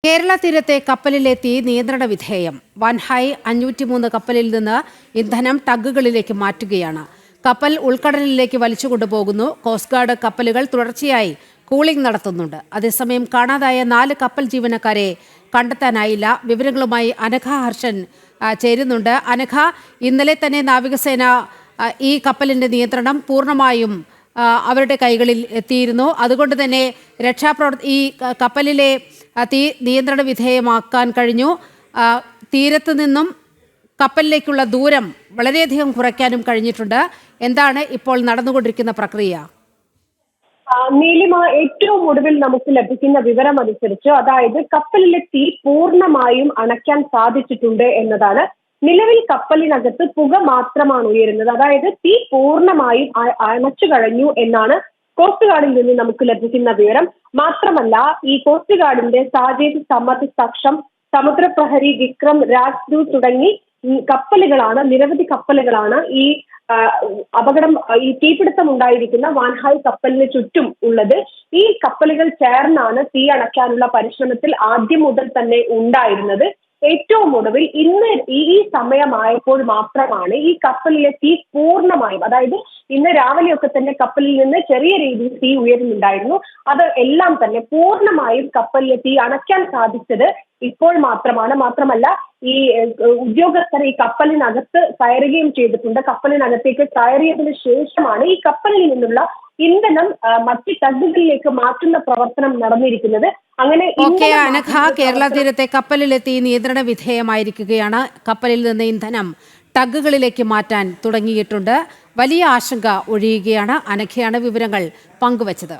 കേരള തീരത്തെ കപ്പലിലെ തീ നിയന്ത്രണ വിധേയം. വൻഹൈ 503 കപ്പലിൽ നിന്ന് ഇന്ധനം ടഗ്ഗുകളിലേക്ക് മാറ്റുകയാണ്. കപ്പൽ ഉൾക്കടലിലേക്ക് വലിച്ചുകൊണ്ടുപോകുന്നു. കോസ്റ്റ് ഗാർഡ് കപ്പലുകൾ തുടർച്ചയായി കൂളിംഗ് നടത്തുന്നുണ്ട്. അതേസമയം കാണാതായ 4 കപ്പൽ ജീവനക്കാരെ കണ്ടെത്താനായില്ല. വിവരങ്ങളുമായി അനഘ ഹർഷൻ ചേരുന്നുണ്ട്. അനഘ, ഇന്നലെ തന്നെ നാവികസേന ഈ കപ്പലിന്റെ നിയന്ത്രണം പൂർണ്ണമായും അവരുടെ കൈകളിൽ എത്തിയിരുന്നു. അതുകൊണ്ട് തന്നെ ഈ കപ്പലിലെ തീ നിയന്ത്രണ വിധേയമാക്കാൻ കഴിഞ്ഞു. തീരത്ത് നിന്നും കപ്പലിലേക്കുള്ള ദൂരം വളരെയധികം കുറയ്ക്കാനും കഴിഞ്ഞിട്ടുണ്ട്. എന്താണ് ഇപ്പോൾ നടന്നുകൊണ്ടിരിക്കുന്ന പ്രക്രിയ? നീലിമ, ഏറ്റവും ഒടുവിൽ നമുക്ക് ലഭിക്കുന്ന വിവരം അനുസരിച്ച് അതായത് കപ്പലിലെ തീ പൂർണ്ണമായും അണയ്ക്കാൻ സാധിച്ചിട്ടുണ്ട് എന്നതാണ്. നിലവിൽ കപ്പലിനകത്ത് പുക മാത്രമാണ് ഉയരുന്നത്. അതായത് തീ പൂർണ്ണമായും അണച്ചു കഴിഞ്ഞു എന്നാണ് കോസ്റ്റ് ഗാർഡിൽ നിന്ന് നമുക്ക് ലഭിക്കുന്ന വിവരം. മാത്രമല്ല, ഈ കോസ്റ്റ് ഗാർഡിന്റെ സാജേത്, സമത്, സക്ഷം, സമുദ്രപ്രഹരി, വിക്രം, രാജ്ദൂത് തുടങ്ങി നിരവധി കപ്പലുകളാണ് ഈ ഈ തീപിടുത്തം ഉണ്ടായിരിക്കുന്ന വാൻഹായ് കപ്പലിന് ചുറ്റും ഉള്ളത്. ഈ കപ്പലുകൾ ചേർന്നാണ് തീ അണയ്ക്കാനുള്ള പരിശ്രമത്തിൽ ആദ്യം മുതൽ തന്നെ ഉണ്ടായിരുന്നത്. ഏറ്റവും ഒടുവിൽ ഇന്ന് ഈ സമയമായപ്പോൾ മാത്രമാണ് ഈ കപ്പലിലെ തീ പൂർണ്ണമായും, അതായത് ഇന്ന് രാവിലെയൊക്കെ തന്നെ കപ്പലിൽ നിന്ന് ചെറിയ രീതിയിൽ തീ ഉയരുന്നുണ്ടായിരുന്നു. അത് എല്ലാം തന്നെ പൂർണ്ണമായും കപ്പലിലെ തീ അണയ്ക്കാൻ സാധിച്ചത് ഇപ്പോൾ മാത്രമാണ്. മാത്രമല്ല, ഈ ഉദ്യോഗസ്ഥർ ഈ കപ്പലിനകത്ത് കയറുകയും ചെയ്തിട്ടുണ്ട്. കപ്പലിനകത്തേക്ക് കയറിയതിനു ശേഷമാണ് ഈ കപ്പലിൽ നിന്നുള്ള ഇന്ധനം മറ്റ് ടഗ്ഗുകളിലേക്ക് മാറ്റുന്ന പ്രവർത്തനം നടന്നിരിക്കുന്നത്. അങ്ങനെ അനഘ, കേരള തീരത്തെ കപ്പലിലെത്തി നിയന്ത്രണ വിധേയമായിരിക്കുകയാണ്. കപ്പലിൽ നിന്ന് ഇന്ധനം ടഗ്ഗുകളിലേക്ക് മാറ്റാൻ തുടങ്ങിയിട്ടുണ്ട്. വലിയ ആശങ്ക ഒഴിയുകയാണ്. അനഘയാണ് വിവരങ്ങൾ പങ്കുവച്ചത്.